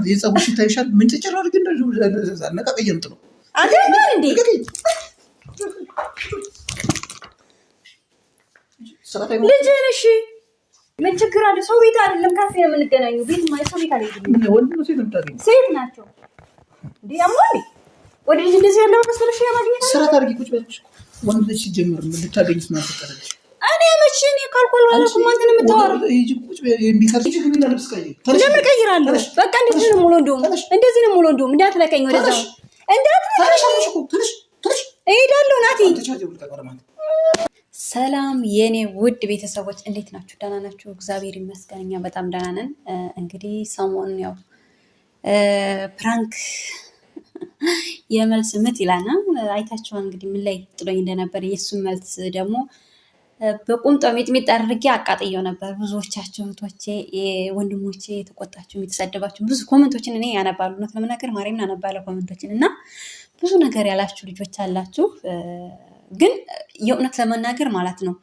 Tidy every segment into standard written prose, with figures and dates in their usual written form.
የጸጉር ሽታ ይሻል ምን ትጨራር ግን አነቃቀየምጥ ነው አንተ እንዴ ልጅ ነሽ ምን ችግር አለ ሰው ቤት አይደለም ካፌ ነው የምንገናኘው ቤት ማለት ሰው ቤት አይደለም ወንድ ነው ሴት ነው ሴት ናቸው እንዴ አማኒ ወደ ልጅ እንደዚህ ያለው መስለሽ ያማግኘት ስራ ታርጊ ቁጭ በልሽ ወንድ ልጅ ሲጀምር ምን ልታገኝስ ነው ተቀረች እኔ መቼኔ ካልኩል ማለት ማንተን የምታወራው ይጂ ቁጭ የሚከርጂ ግን ልብስ ቀይ ለምን ቀይራለሁ በቃ እንደዚህ ነው ሙሉ እንደውም እንዳትለቀኝ ወደዛ ትንሽ እሄዳለሁ ናቲ ሰላም የኔ ውድ ቤተሰቦች እንዴት ናችሁ? ደህና ናችሁ? እግዚአብሔር ይመስገን እኛ በጣም ደህና ነን። እንግዲህ ሰሞኑን ያው ፕራንክ የመልስ ምት ይላልና አይታችኋል እንግዲህ ምን ላይ ጥሎኝ እንደነበር የእሱን መልስ ደግሞ በቁምጣ ሚጥሚጣ አድርጌ አቃጥየው ነበር። ብዙዎቻችሁ እህቶቼ ወንድሞቼ የተቆጣችሁ የተሰደባችሁ ብዙ ኮሜንቶችን እኔ ያነባሉ ነው ለምናገር ማርያምን አነባለሁ ኮሜንቶችን እና ብዙ ነገር ያላችሁ ልጆች አላችሁ ግን የእውነት ለመናገር ማለት ነው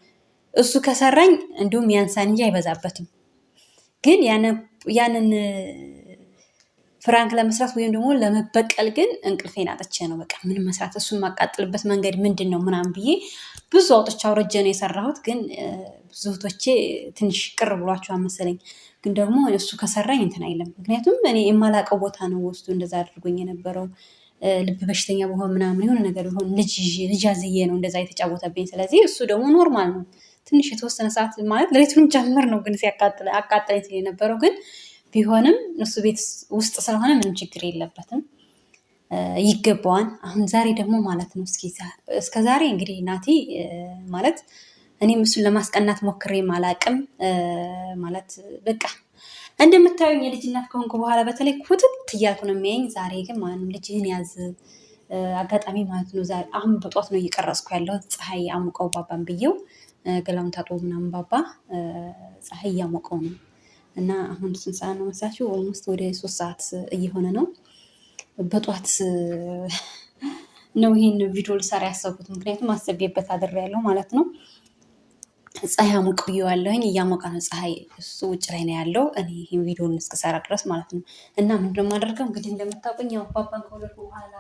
እሱ ከሰራኝ እንዲሁም ያንሳን እንጂ አይበዛበትም። ግን ያንን ፍራንክ ለመስራት ወይም ደግሞ ለመበቀል ግን እንቅልፌን አጥቼ ነው በቃ ምን መስራት እሱን ማቃጥልበት መንገድ ምንድነው ምናምን ብዬ ብዙ አውጥቻ አውርጄ ነው የሰራሁት። ግን ብዙ እህቶቼ ትንሽ ቅር ብሏቸው መሰለኝ። ግን ደግሞ እሱ ከሰራኝ እንትን አይልም። ምክንያቱም እኔ የማላቀው ቦታ ነው ወስዶ እንደዛ አድርጎኝ የነበረው ልብ በሽተኛ በሆን ምናምን የሆነ ነገር ቢሆን ልጅ አዝዬ ነው እንደዛ የተጫወተብኝ። ስለዚህ እሱ ደግሞ ኖርማል ነው ትንሽ የተወሰነ ሰዓት ማለት ለሌቱን ጨምር ነው ግን አቃጠለኝ የነበረው ግን ቢሆንም እሱ ቤት ውስጥ ስለሆነ ምንም ችግር የለበትም ይገባዋል። አሁን ዛሬ ደግሞ ማለት ነው እስከ ዛሬ እንግዲህ ናቲ ማለት እኔም እሱን ለማስቀናት ሞክሬ ማላቅም ማለት በቃ እንደምታዩኝ የልጅ እናት ከሆንኩ በኋላ በተለይ ኩትት እያልኩ ነው የሚያየኝ። ዛሬ ግን ማለት ልጅህን ያዝ አጋጣሚ ማለት ነው ዛሬ አሁን በጧት ነው እየቀረጽኩ ያለው ፀሐይ አሙቀው ባባን ብየው ገላውን ታጥቦ ምናምን ባባ ፀሐይ ያሞቀው ነው እና አሁን ስንት ሰዓት ነው መሳችሁ? ኦልሞስት ወደ 3 ሰዓት እየሆነ ነው። በጧት ነው ይሄን ቪዲዮ ልሰራ ያሰብኩት ምክንያቱም አስቤበት አድሬያለሁ ማለት ነው። ፀሐይ አሙቀውያለሁኝ እያሞቀ ነው ፀሐይ እሱ ውጭ ላይ ነው ያለው እኔ ይሄን ቪዲዮን እስከሰራ ድረስ ማለት ነው። እና ምንድነው የማደርገው እንግዲህ እንደምታውቁኝ ያው ባባን ከወለድኩ በኋላ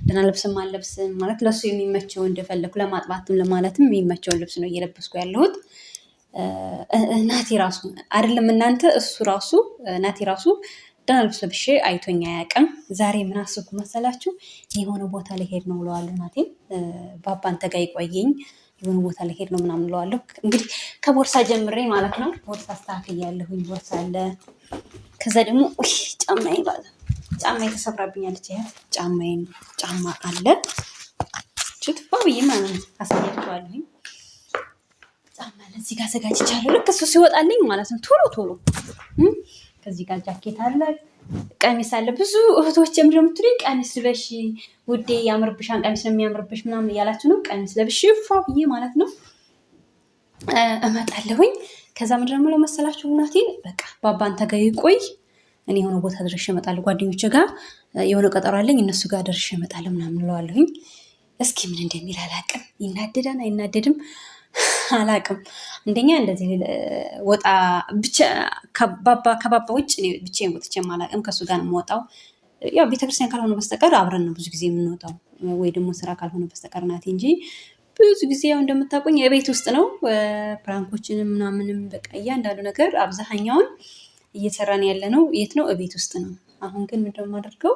ደህና ልብስም አልለብስም ማለት ለሱ የሚመቸው እንደፈለኩ ለማጥባትም ለማለትም የሚመቸውን ልብስ ነው እየለበስኩ ያለሁት። ናቲ ራሱ አይደለም እናንተ እሱ ራሱ ናቲ ራሱ ደህና ልብስ ለብሼ አይቶኝ አያውቅም። ዛሬ ምን አስብኩ መሰላችሁ? የሆነ ቦታ ላይ ሄድ ነው ብለዋለሁ ናቲም ባባን ተጋይ ቆየኝ የሆነ ቦታ ላይ ሄድ ነው ምናምን ብለዋለሁ። እንግዲህ ከቦርሳ ጀምሬ ማለት ነው ቦርሳ አስተካክያለሁኝ። ቦርሳ አለ ከዛ ደግሞ ጫማዬ ባለ ጫማዬ ተሰብራብኛለች ይሄ ጫማ አለ ችትፋውዬ ማለት ነው አሳያችኋለሁኝ። ጫማ ለዚህ ጋር ዘጋጅቻለሁ ልክ እሱ ሲወጣልኝ ማለት ነው ቶሎ ከዚህ ጋር ጃኬት አለ ቀሚስ አለ። ብዙ እህቶች እንደምትሉኝ ቀሚስ ልበሽ ውዴ ያምርብሻን ቀሚስ ነው የሚያምርብሽ ምናምን እያላችሁ ነው። ቀሚስ ለብሽ ፋብዬ ማለት ነው እመጣለሁኝ። ከዛ ምንድነው ለመሰላችሁ ናቲን በቃ ባባን ተገይ ቆይ እኔ የሆነ ቦታ ድረሽ እመጣለሁ ጓደኞቼ ጋር የሆነ ቀጠሮ አለኝ እነሱ ጋር ድረሽ እመጣለሁ ምናምን እለዋለሁኝ። እስኪ ምን እንደሚል አላቅም። ይናደዳል አይናደድም አላቅም። አንደኛ እንደዚህ ወጣ ብቻ ከባባ ውጭ እኔ ብቻዬን ወጥቼ አላቅም። ከሱ ጋር ነው የምወጣው። ያው ቤተክርስቲያን ካልሆነ በስተቀር አብረን ነው ብዙ ጊዜ የምንወጣው ወይ ደግሞ ስራ ካልሆነ በስተቀር ናቲ እንጂ ብዙ ጊዜ ያው እንደምታውቁኝ የቤት ውስጥ ነው። ፕራንኮችንም ምናምንም በቃ እያንዳንዱ ነገር አብዛኛውን እየሰራን ያለ ነው የት ነው እቤት ውስጥ ነው። አሁን ግን ምንድነው የማደርገው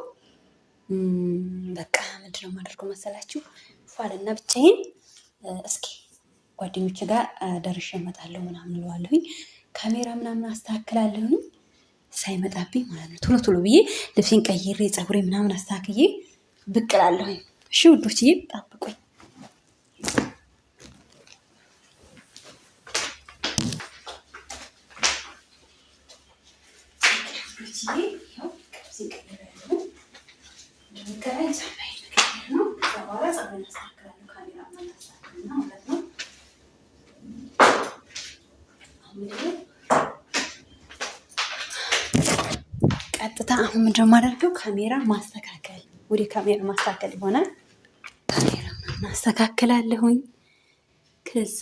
በቃ ምንድነው የማደርገው መሰላችሁ? ፋልና ብቻዬን እስኪ ጓደኞቼ ጋር ደርሼ እመጣለሁ ምናምን እለዋለሁኝ። ካሜራ ምናምን አስተካክላለሁኝ ሳይመጣብኝ ማለት ነው። ቶሎ ብዬ ልብሴን ቀይሬ ፀጉሬ ምናምን አስተካክዬ ብቅ እላለሁኝ። እሺ ውዶችዬ ጠብቁኝ። ቀጥታ አሁን ምንድነው የማደርገው ካሜራ ማስተካከል ወደ ካሜራ ማስተካከል ይሆናል። ካሜራ ማስተካከላለሁኝ ከዛ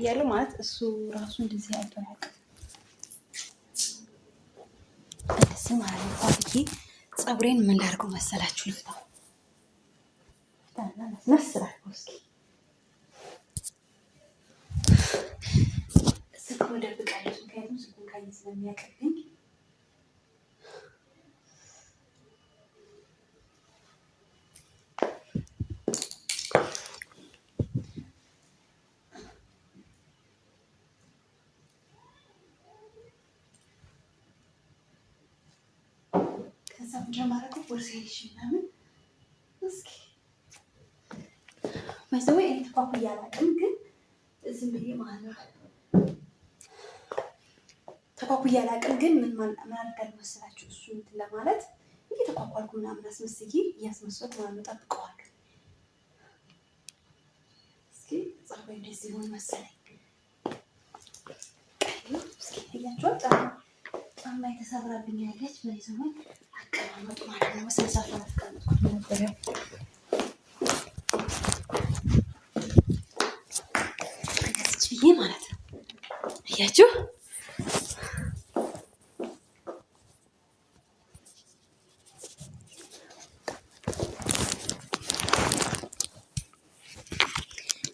ብያለሁ ማለት እሱ ራሱ እንደዚህ አይቶ ያውቃል። እንደዚህ ማለት ነው። ፋብዬ ፀጉሬን ምን ላድርገው መሰላችሁ? ልፍታው መስራለሁ። እስኪ ስልኩን ደብቃለሁ፣ ምክንያቱም ስልኩን ካየ ስለሚያውቅብኝ። ከዛ ምንድነው የማደርገው? ቦርሳዬን ይዤ ምናምን እስኪ ወይ እኔ ተኳኩዬ አላውቅም፣ ግን ዝም ብዬ ማለት ነው ተኳኩዬ አላውቅም፣ ግን ምን አደርጋለሁ መሰላችሁ? እሱ እንትን ለማለት እየተኳኳልኩ ምናምን አስመስዬ እያስመሰልኩ ምናምን እጠብቀዋለሁ። እስኪ ፀጉሬ እንደዚህ ሆነ መሰለኝ። እስኪ እያችኋት ጫማ የተሰራብኝ ያለች በዚህ ዘመን አቀማመጡ ማለት ነው። መሰሳት አስቀምጥኩት ነበር ብዬ ማለት ነው። እያችሁ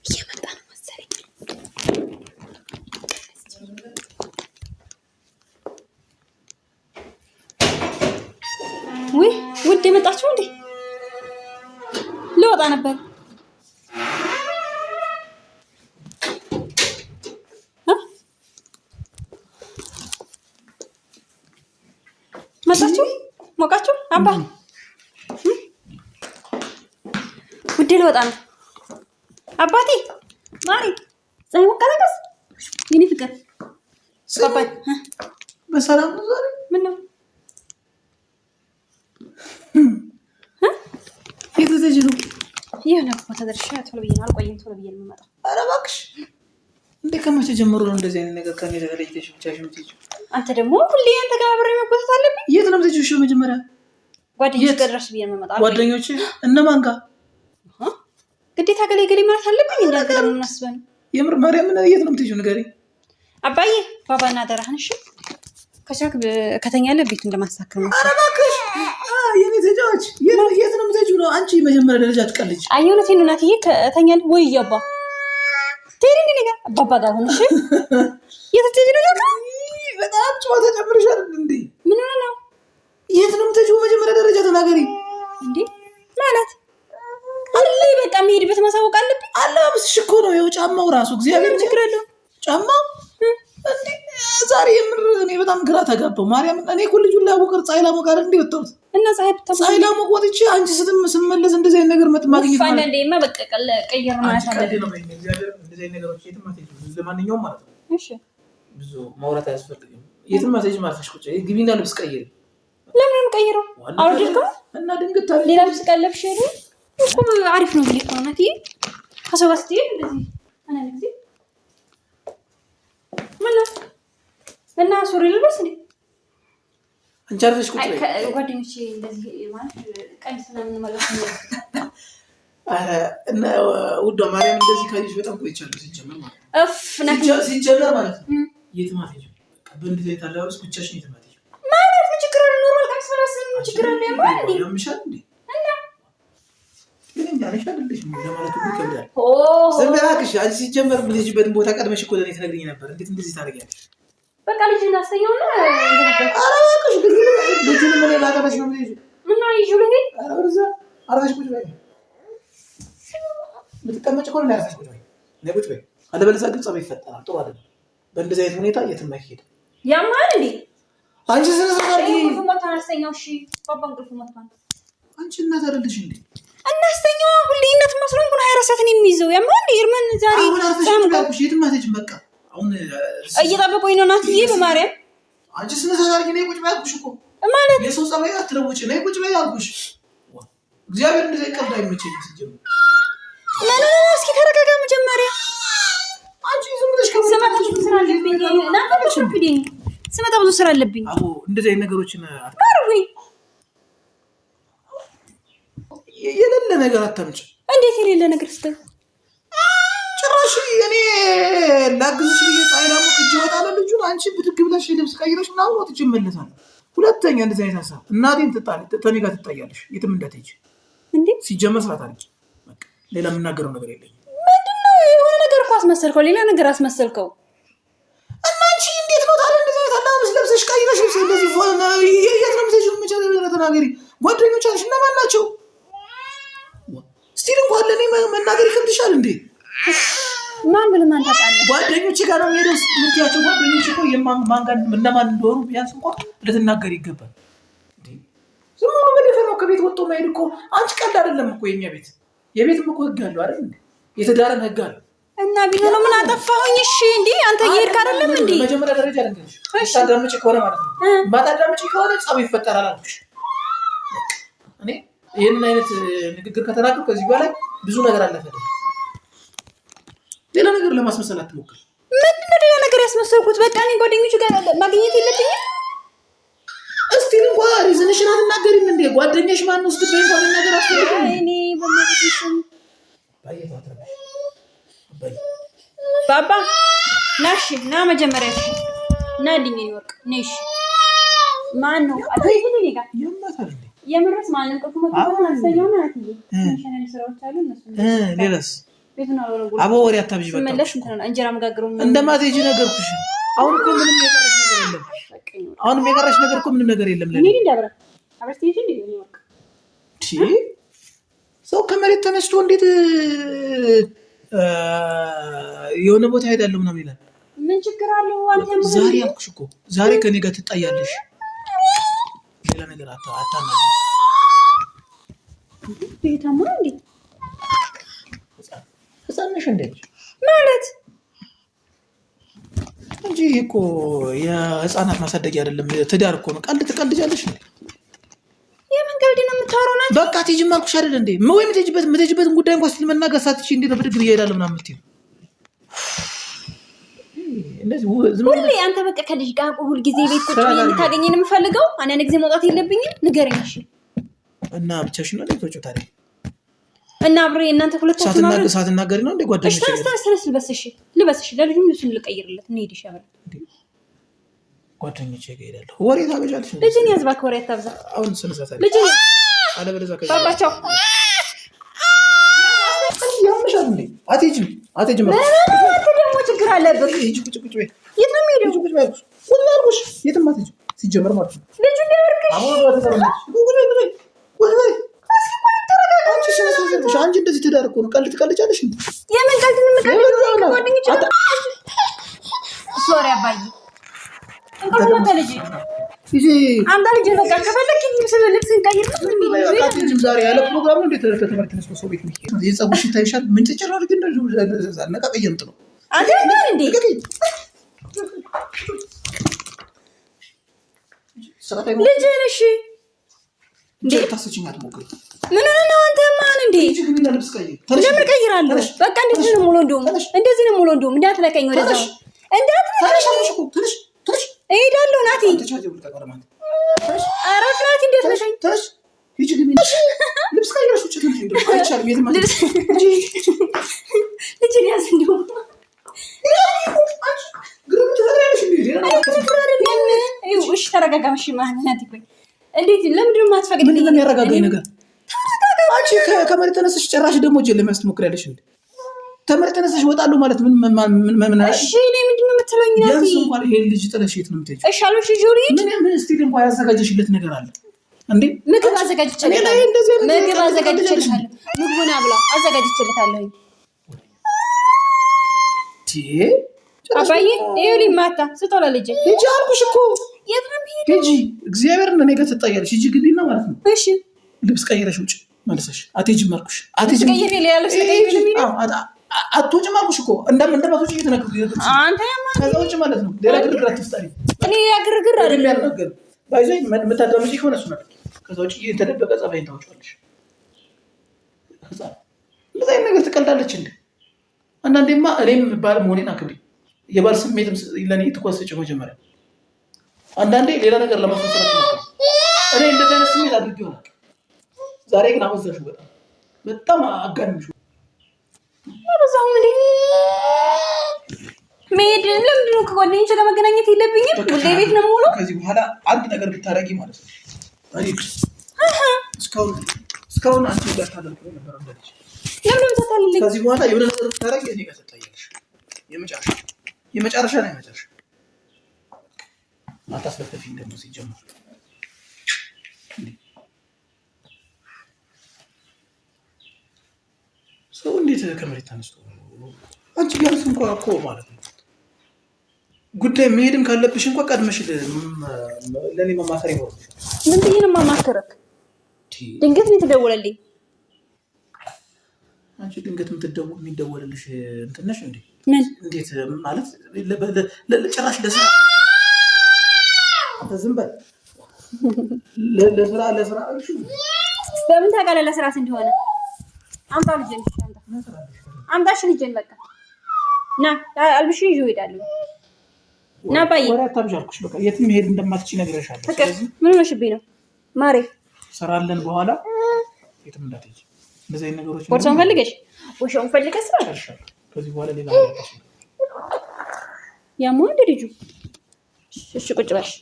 እየመጣ ነው መሰለኝ። ውይ ውድ የመጣችሁ እንዴ? ልወጣ ነበር። መጣችሁ? ሞቃችሁ? አባ ውዴ ልወጣ ነው። አባቴ ማሪ ፀሐይ ወቀለቀስ የኔ ፍቅር አባቴ በሰላም ነው ዛሬ? ምን ነው የተዘጅ ነው የሆነ ቦታ ደርሼ ቶሎ ብዬ ነው አልቆይም። ቶሎ ብዬ ነው የምመጣው። ኧረ እባክሽ እንዴ! ከመቼ ጀምሮ ነው እንደዚህ አይነት ነገር ከኔ ተለይተሽ ብቻሽን የምትሄጂው? አንተ ደግሞ ሁሌ አንተ ጋር አብሬ መጎተት አለብኝ። የት ነው የምትሄጂው? መጀመሪያ ጓደኞች ጋር ድረስ ብዬ ነው የምመጣው። ጓደኞች እነማን ጋር? ግዴታ ገሌ ማለት አለብኝ። እንዳንተ ደግሞ እናስበን። የምር ማርያም ነው። የት ነው የምትሄጂው? ንገሪኝ አባዬ። ባባና አደራህን እሺ። ከቻክ ከተኛለህ ቤቱ እንደማሳከም ነው። ኧረ እባክሽ የኔ ተጫዋች የት ነው የምትሄጂው ነው? አንቺ መጀመሪያ ደረጃ ትቀልጂ። አይ እውነቴን ነው እናትዬ። ከተኛለህ ወይ ያባ ትሄጂ ነገር አባባ ጋር ሆነሽ የት ትሄጂ ነው? በጣም ጨዋታ ጨምርሻል እንዴ? ምን ሆነ ነው? የት ነው የምትሄጂው? መጀመሪያ ደረጃ ተናገሪ እንዴ ማለት አለ። በቃ የምሄድበት ማሳወቅ አለብኝ። አለባበስሽ እኮ ነው። ይኸው ጫማው ራሱ እግዚአብሔር ችግር የለውም። ጫማው እንዴ ዛሬ የምር እኔ በጣም ግራ ተጋባሁ። ማርያም እኔ እኮ ልጁን ላሞቀር ፀሐይ ላሞቀር እንዴ ወጣሁት እና ፀሐይ ላሞቅ ወጥቼ አንቺ ስመለስ እንደዚህ አይነት ነገር ማግኘት ማለት አንዴማ በቃ ቀየር ማለት አለብኝ። እንደዚህ አይነት ነገሮች የትም አትሄጂም። ለማንኛውም ማለት ነው እሺ ብዙ ማውራት አያስፈልግም። የትም አትሄጂም ማለት ነው። ቁጭ ግቢና ልብስ ቀይሪ። ለምን ቀይረው አውርድልከው እና ድንገት ሌላ ልብስ ቀለብሽ አይደል እኮ አሪፍ ነው ብዬ እኮ ነው እናትዬ። ከሰው ጋር ስትሄድ እንደዚህ አንዳንድ ጊዜ ምን ነው እና ሱሪ ልበስ እንዴ? አንቺ አርፈሽ ቁጭ በይ። ጓደኞቼ እንደዚህ ማለት ቀሚስ ስለምንመለስ ነው። አረ እና ውዷ ማርያም እንደዚህ ካይሽ በጣም ቆይቻለሁ። ሲጀመር ማለት ነው ሲጀመር ማለት ነው የትም አትሄጂም። በእንደዚህ አይነት አለባበስ ብቻሽን የትም አትሄጂም ማለት ነው። ችግር አለ ኖርማል ቀሚስ ስለብስ ምን ችግር አለ? ማለት ነው ያምሻል እንዴ? ግን ያለሽ አይደለሽ ለማለት ሁሉ ይከብዳል። ዝም ብለሽ አንቺ ሲጀመር ልጅበትን ቦታ ቀድመሽ እኮ ለኔ ትነግሪኝ ነበር። እንዴት እንደዚህ ታደርጊያለሽ? በቃ ልጅ እንዳስተኛውና ኧረ እባክሽ ልጅን ምን ላጠበሽ ነው ልጅ ምን አይዩ ልጅ ኧረ ወርዛ አርፈሽ ቁጭ በይ። ልትቀመጭ እኮ ነው ያርፈሽ ቁጭ በይ። ነይ ቁጭ በይ። አለበለዚያ ግን ጸብ ይፈጠራል። ጥሩ አይደለም። በእንደዚህ አይነት ሁኔታ የትም አይሄድም። ያማል እንዴ አንቺ ስለሰራቂ ግፉ መጣን አስተኛው። እሺ ባባን ግፉ መጣን። አንቺ እናት አይደለሽ እንዴ? እናስተኛው ሁሌ እናት መስሎኝ ግን ሃይረሰትን የሚይዘው ያማል እንዴ? ይርመን ዛሬ አሁን አርፈሽ ቁጭ በይ። የትም አትሄጂም። በቃ አሁን እየጠበቁኝ ነው እናትዬ። በማርያም አንቺ ስለሰራቂ ነይ ቁጭ በይ አልኩሽ እኮ ማለት የሰው ጸባይ አትለውጪ። ነይ ቁጭ በይ አልኩሽ። እግዚአብሔር እንደዚህ ቀልድ አይመቸኝም ሲጀምር። ምን እስኪ ተረጋጋ መጀመሪያ። አንቺ ዝም ብለሽ ስመጣ ብዙ ስራ አለብኝ። እናንተ ብትሽፍዲኝ ስመጣ ብዙ ስራ አለብኝ። አዎ እንደዚህ አይነት ነገሮችን አርዊ የሌለ ነገር አታምጪ። እንዴት የሌለ ነገር ስትል እሺ እኔ ላግዝሽ ብዬ ፀሐይ ላሞቅ እጅ እወጣለሁ። ልጁን አንቺ ብድግ ብለሽ ልብስ ቀይረሽ ምናምን ወጥቼ እመለሳለሁ። ሁለተኛ እንደዚህ አይነት ሀሳብ እናቴን ተኔ ጋር ትጣያለሽ። የትም እንዳትሄጂ እንዴ። ሲጀመር ስላት አድርጊ። ሌላ የምናገረው ነገር የለኝም። ምንድነው? የሆነ ነገር እኮ አስመሰልከው፣ ሌላ ነገር አስመሰልከው። እና አንቺ እንዴት ነው ታዲያ እንደዚህ አይነት አላምስ ለብሰሽ ቀይረሽ ልብስ እንደዚህ የት ነው የምትሄጂው? መቼ ተናገሪ። ጓደኞችሽ እነማን ናቸው? ስቲል እንኳን ለእኔ መናገር ይከብድሻል እንዴ? ማን ብለህ ማን ታውቃለህ? ጓደኞቼ ጋር ነው የምሄደው የምትያቸው ጓደኞቼ እኮ ማን ጋር እነማን እንደሆኑ ቢያንስ እንኳን ልትናገር ይገባል። ዝም ብሎ በደፈ ነው ከቤት ወጥቶ መሄድ እኮ አንቺ ቀልድ አይደለም እኮ የኛ ቤት። የቤትም እኮ ህግ አለው አይደል እንዴ? የተዳረን ህግ አለው። እና ቢሆን ምን አጠፋሁኝ? እሺ እንዴ አንተ እየሄድክ አይደለም እንዴ? መጀመሪያ ደረጃ ልንገርሽ፣ ታዳምጪ ከሆነ ማለት ነው ማታዳምጪ ከሆነ ጸብ ይፈጠራል አልኩሽ። እኔ ይሄንን አይነት ንግግር ከተናገርኩ ከዚህ በኋላ ብዙ ነገር አለፈ። ሌላ ነገር ለማስመሰል አትሞክር። ምንድነው ሌላ ነገር ያስመሰልኩት? በቃ እኔ ጓደኞቹ ጋር ማግኘት የለብኝም። እስቲ እንኳን ሪዝንሽን አትናገሪም እንዴ? ጓደኛሽ ማን ነው ስትበይ እንኳን ነገር አትፈልጊም? እኔ በመጥሽም ባባ ናሽ ና መጀመሪያ እሺ ና ልኝ ይወርቅ ነሽ ማን ነው አትይኝ እኔ ጋር የማታል የምርስ ማን ነው ከመከፈል አንስተኛው ነው አትይኝ ሸነን ስራዎች አሉ እነሱ ሌላስ ቤቱን አቦ ወሬ አታብጂ። በቃ መለሽ እንትን እንጀራ መጋገሩን እንደማትሄጂ ነገርኩሽ። አሁን እኮ ምንም የቀረሽ ነገር የለም። አሁንም የቀረሽ ነገር እኮ ምንም ነገር የለም። ለኔ እንዳብራ አብርቴሽ እንዴ ነው ይወርቅ ሰው ከመሬት ተነስቶ እንዴት የሆነ ቦታ ሄዳለሁ ምናምን ይላል? ምን ችግር አለው? አንተ ዛሬ አልኩሽ እኮ ዛሬ ከኔ ጋር ትጣያለሽ። ሌላ ነገር አታናግሪ። ቤታማ እንዴ ህፃን ነሽ እንዴ? ማለት እንጂ እኮ የህፃናት ማሳደጊያ አይደለም፣ ትዳር እኮ ነው። ቀልድ ትቀልጃለሽ እንዴ? የምን ቀልድ ነው የምታወራው? ናት በቃ ትይጂም አልኩሽ አይደል እንዴ? ወይ የምትሄጂበትን ጉዳይ እንኳን ስትል መናገር ሳትችይ እንዴት በድግ ብዬ እሄዳለሁ ምናምን የምትይው? ሁሌ አንተ በቃ ከልጅ ጋር ሁል ጊዜ ቤት ቁጭ ብዬ እንድታገኘኝ ነው የምፈልገው። አንዳንድ ጊዜ መውጣት የለብኝም? ንገረኝ እሺ። እና ብቻሽን ነው እንዴ ወጪው ታዲያ? እና አብሬ እናንተ ሁለታችሁ ማለት ሳትናገሪ ነው እንዴ ጓደኞቼ? እሺ ልበስሽ ለልጁም ልብሱን ልቀይርለት እንሂድ ይሻላል። ጓደኞቼ ጋር እሄዳለሁ። ወሬ ታበጃለሽ እንዴ? ልጅን ያዝ እባክህ፣ ወሬ አታብዛ። አሁን ስነሳሳለ ልጅ አለበለዚያ ባባቸው ያምሻል እንዴ? አትሄጂም አንተ ደግሞ ችግር አለብህ። ሂጂ ቁጭ በይ። የት ነው የምሄደው? ቁጭ በይ አልኩሽ። የትም አትሄጂም ሲጀመር ማለት ነው። ልጁ እንዳይወርቅሽ አንቺ እንደዚህ ትዳር እኮ ነው። ቀልድ ትቀልጃለሽ እንዴ? የምን ቀልድ ነው የምቀልደው? ጓደኞቼ ሶሪ አባዬ እንኳን ልጅ አንተ ልጅ በቃ ከፈለክ ልብስ እንቀይር ነው። ዛሬ ያለ ፕሮግራም ነው። እንዴት ተመርተህ ነው ሰው ቤት የሚሄድ? የጸጉር ሽታ ይሻል። ምን ትጨራር ግን ነቃቀየምጥ ነው አንተ እንዴ? ልጅ ነሽ እንዴ? ታስችኝ አትሞክሪ። ምን ነው አንተ ማን እንዴ? ለምን ቀይራለሁ? በቃ እንደዚህ ነው ሙሉ እንደዚህ ነው ሙሉ እንዳትለቀኝ ወደዛ እንዳትለቀኝ እሄዳለሁ። ናቲ አረፍ ናቲ እንዴት ነሽ? ሂጂ ግቢ ልብስ ቀይረሽ ውጭ ትንሽ እንደው አይቻልም። የትም ልጅ ያዝ እንደው እሺ ተረጋጋም። እሺ ማህናት ይቆይ። እንዴት ለምንድን ነው የማትፈቅድ? ምንድን ነው የሚያረጋጋኝ ነገር? አንቺ ከመሬት ተነስሽ ጭራሽ ደግሞ እጄን ለመያዝ ትሞክሪያለሽ እንዴ? ከመሬት ተነስሽ እወጣለሁ ማለት ምን እሺ እኔ ምንድን ነው የምትለኝ? ናቲ እንኳን ይሄን ልጅ ጥለሽ የት ነው የምትሄጂው? እሺ አልኩሽ ጆሪ ምን እስቲ እንኳን ያዘጋጀሽለት ነገር አለ እንዴ? ምግብ አዘጋጅቼልሻለሁ። ምግቡን አብላ አዘጋጅቼልሻለሁ። አባዬ ይኸውልኝ ማታ ስጦላ ልጅ ሂጂ አልኩሽ እኮ። የት ነው የምሄደው? ሂጂ እግዚአብሔርን እኔ ጋር ትጣያለሽ። ሂጂ ግቢና ማለት ነው። እሺ ልብስ ቀይረሽ ውጭ መልሰሽ አትሄጂም አልኩሽ። አትሄጂም ቀይሬ ሌላ ልብስ ቀይሬ አትወጪም አልኩሽ እኮ። እንደማትወጪ እየተናገርኩሽ አንተ ከዛ ውጭ ማለት ነው። ሌላ ግርግር አትፍጠሪ። እኔ ያ ግርግር አይደለም ያልናገር ባይዘኝ የምታዳምጪ ከሆነ እሱ ነው። ከዛ ውጭ የተደበቀ ጸባይን ታውጫለሽ። ከዛ እንደዛ ነገር ትቀልዳለች እንዴ? አንዳንዴማ እኔም ባል መሆኔን አክብሪ። የባል ስሜትም ለኔ ትኮስጭ መጀመሪያ። አንዳንዴ ሌላ ነገር ለማስመሰል አትሞክሪ። እኔ እንደዚህ አይነት ስሜት አድርጌ ይሆናል። ዛሬ ግን አመዘንሽው። በጣም አጋንንሽው። በዛው ምን መሄድ ለምንድን ነው ከጓደኞቼ ጋር መገናኘት የለብኝም? ሁሌ ቤት ነው የምውለው። ከዚህ በኋላ አንድ ነገር ብታረጊ ማለት ነው እስካሁን አንቺ ጋር ታደርጉ ነበር እንደልጅ። ለምን ተታለልኝ? ከዚህ በኋላ የሆነ ነገር ብታረጊ እኔ ጋር ተጣያለሽ። የመጨረሻ ነው የመጨረሻ። አታስለፈፊኝ ደግሞ ሲጀምር ሰው እንዴት ከመሬት ተነስቶ አንቺ ቢያንስ እንኳን እኮ ማለት ነው ጉዳይ መሄድም ካለብሽ እንኳን ቀድመሽ ለኔ መማከር ይኖርብሽ። ምን ብዬሽ ነው የማማከረክ? ድንገት ነው የተደወለልኝ። አንቺ ድንገት የሚደወልልሽ እንትን ነሽ እንዴ? ምን እንዴት ማለት ለጭራሽ ለስራ ዝም በል ለስራ እሺ። በምን ታውቃለህ ለስራስ እንደሆነ? አምጣው ልጄን አምጣሽ ልጄን በቃ ና አልብሽ ይዤ እሄዳለሁ። ና ባዬ ወሬ አታብዣልኩሽ። በቃ የትም መሄድ እንደማትችይ ነግሬሻለሁ። ስለዚህ ምን ሆነሽብኝ ነው ማሬ? ሰራለን በኋላ የትም እንዳትሄጂ። እንደዚህ አይነት ነገሮች ቦርሳውን ፈልገሽ ወሻውን ፈልገሽ ስራ ከዚህ በኋላ ሌላ ያለሽ ያማ እንደ ልጁ እሺ ቁጭ በልሽ።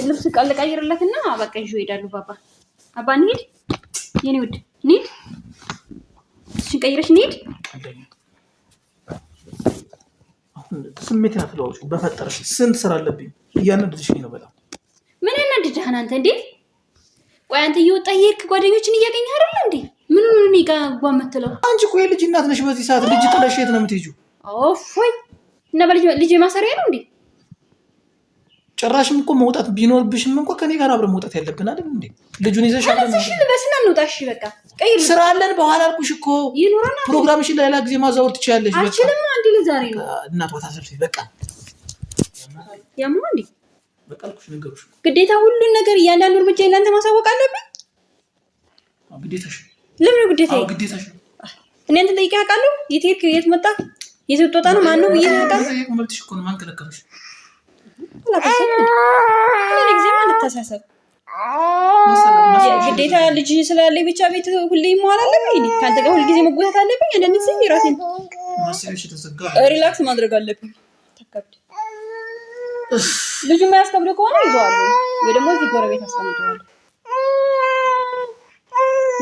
ልብስ ቃል ቀይርለትና በቃ ይዤ እሄዳለሁ። አባ እንሂድ የኔ ውድ እንሂድ። እሺን ቀይረሽ እንሂድ። ስሜትን አትለዋውጪው በፈጠረሽ። ስንት ስራ አለብኝ እያነድሽ ነው በጣም። ምን ያናድድህ አንተ እንዴ? ቆይ አንተ እየወጣ ሄድክ ጓደኞችን እያገኘህ አይደል እንዴ? ምን ይጋባ የምትለው? አንቺ እኮ የልጅ እናት ነሽ። በዚህ ሰዓት ልጅ ጥለሽ የት ነው የምትሄጂው? ኦፎይ እና በልጅ ማሰሪያ ነው እንዴ? ጭራሽም እኮ መውጣት ቢኖርብሽም እንኳን ከኔ ጋር አብረን መውጣት ያለብን አይደል እንዴ? ልጁን ይዘሽ አብረን እሺ በስና እንውጣ። እሺ በቃ ቀይር። ስራ አለን በኋላ አልኩሽ እኮ። ይኖርና ፕሮግራምሽን ለሌላ ጊዜ ማዛወር ትችያለሽ። በቃ አችልም አንዴ ለዛሬ ነው እናቷ ታሰብሽ በቃ ያማ እንዴ? በቃ አልኩሽ ነገርሽ። ግዴታ ሁሉን ነገር እያንዳንዱ እርምጃ ለአንተ ማሳወቅ አለብኝ? ግዴታሽ። ለምን ነው ግዴታዬ? ግዴታሽ። እኔ አንተን ጠይቄ አውቃለሁ? የት ሄድክ? የት መጣህ? የት ወጣ ነው? ማን ነው ብዬሽ አውቃለሁ? መብትሽ እኮ ነው። ማን ከለከለሽ? ጊዜ ማለት ተሳሰብ ግዴታ ልጅ ስላለኝ ብቻ ቤት ሁሌ መዋል አለብኝ? ከአንተ ጋር ሁልጊዜ መጎታት አለብኝ? አንዳንድ ጊዜ የራሴን ሪላክስ ማድረግ አለብኝ። ተከብድ ልጁ የማያስከብድ ከሆነ ይዘዋለሁ ወይ ደግሞ እዚህ ጎረቤት አስቀምጠዋለሁ።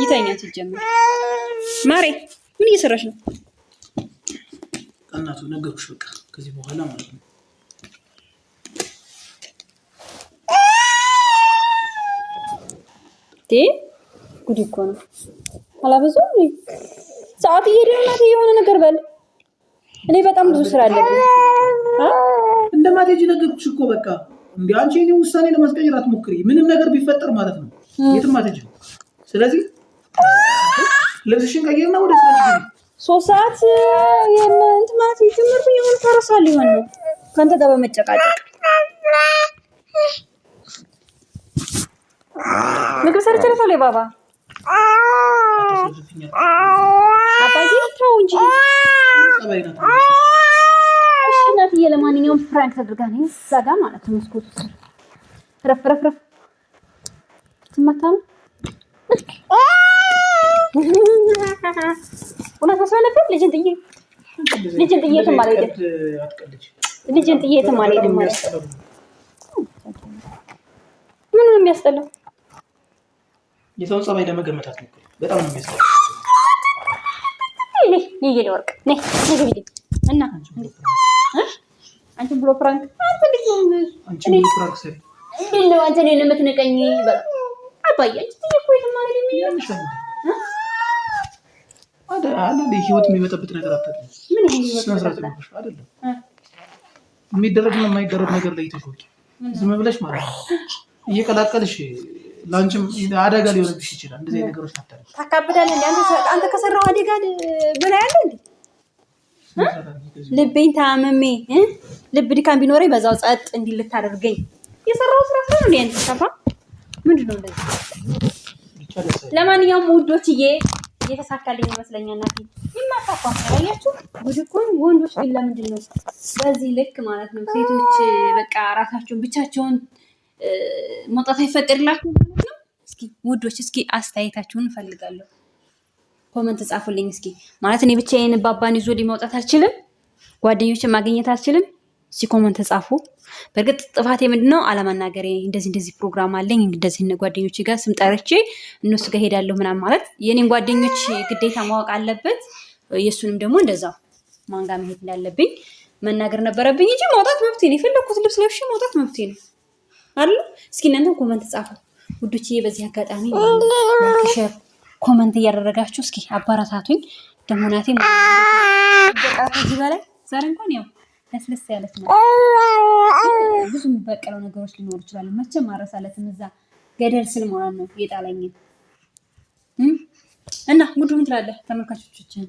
ይተኛ ሲጀምር። ማሬ ምን እየሰራሽ ነው? እናቱ ነገርኩሽ። በቃ ከዚህ በኋላ ማለት ነው ጉድ እኮ ነው። አላበዛም ነው ሰዓት እየሄደ ነው። የሆነ ነገር በል። እኔ በጣም ብዙ ስራ አለብኝ። እንደማትሄጂ ነገርኩሽ እኮ በቃ። እንዴ አንቺ እኔ ውሳኔ ለማስቀየር አትሞክሪ። ምንም ነገር ቢፈጠር ማለት ነው የትም አትሄጂም። ስለዚህ ልብስሽን ቀይርና ወደ ስራሽ ግቢ። 3 ሰዓት እንትን ማለት ይጀምርኩ የሆነ ተረሳል ይሆን ነው ካንተ ጋር በመጨቃጨቅ ምግብ ሰርቼልሻለሁ ባባ። አባዬ ተው እንጂ እሺ እናትዬ። ለማንኛውም ፍራንክ ተደርጋ ነው እዛ ጋር ማለት ነው መስኮቱ ስር ረፍ ትመታ ነው። እውነት መስሎኝ ልጅን ጥዬ የትም አልሄድም። ልጅን ጥዬ የትም አልሄድም ማለት ምን ነው የሚያስጠላው? የሰውን ጸባይ ለመገመት አትሞክሪ። በጣም ነው የሚያስጠላው። ነይ ወርቅ ነይ ግቢ እና አንቺ ብሎ ፍራንክ አንተ ልጅ ነው አንቺ ብሎ ፍራንክ ሰሪ እንዴ ነው አንተ ነኝ የምትነቀኝ? አባዬ አንቺ እኮ የትም አልሄድም ይልሻል። አንዳንዴ ህይወት የሚመጣበት ነገር አታውቅም። ምን ይሄ መስራት ነው አይደለም? የሚደረግና የማይደረግ ነገር ላይ ተቆቂ ዝም ብለሽ ማለት ነው እየቀላቀልሽ ላንቺም አደጋ ሊሆንብሽ ይችላል። እንደዚህ ነገሮች አታውቅም። ታካብዳለህ እንዴ አንተ ከሰራው አደጋ በላይ አለ እንዴ? ልቤን ታመሜ ልብ ድካም ቢኖረኝ በዛው ጸጥ እንዲል ልታደርገኝ የሰራው ስራ ነው እንዴ? አንተ ሰፋ ምንድነው እንደዚህ? ለማንኛውም ውዶችዬ የተሳካልኝ ይመስለኛል። እናቴ ይማታፋ አያችሁ ጉድ እኮ ወንዶች ግን ለምንድን ነው በዚህ ልክ ማለት ነው ሴቶች በቃ ራሳቸውን ብቻቸውን መውጣት አይፈቀድላችሁም ማለት ነው? እስኪ ውዶች እስኪ አስተያየታችሁን እፈልጋለሁ። ኮመንት ጻፉልኝ እስኪ። ማለት እኔ ብቻዬን ባባን ይዞ ሊመውጣት አልችልም፣ ጓደኞችን ማግኘት አልችልም። እስኪ ኮመንት ጻፉ። በእርግጥ ጥፋቴ ምንድነው? አለመናገሬ። እንደዚህ ፕሮግራም አለኝ እንደዚህ ጓደኞች ጋር ስም ጠርቼ እነሱ ጋር ሄዳለሁ ምናምን ማለት የኔን ጓደኞች ግዴታ ማወቅ አለበት። የእሱንም ደግሞ እንደዛው ማን ጋር መሄድ እንዳለብኝ መናገር ነበረብኝ እንጂ መውጣት መብቴ ነው። የፈለኩት ልብስ ለብሼ መውጣት መብቴ ነው አይደል? እስኪ እናንተ ኮመንት ጻፉ ውዶችዬ። በዚህ አጋጣሚ ሼር ኮመንት እያደረጋችሁ እስኪ አባራታቱኝ። ደግሞ ናቴ ከዚህ በላይ ዛሬ እንኳን ያው ለስለስ ያለች ነው። ብዙ የሚበቀለው ነገሮች ሊኖሩ ይችላሉ። መቼም ማረሳለትም እዛ ገደል ስል ማለት ነው የጣለኝ እና ጉዱ ምን ትላለህ ተመልካቾቻችን?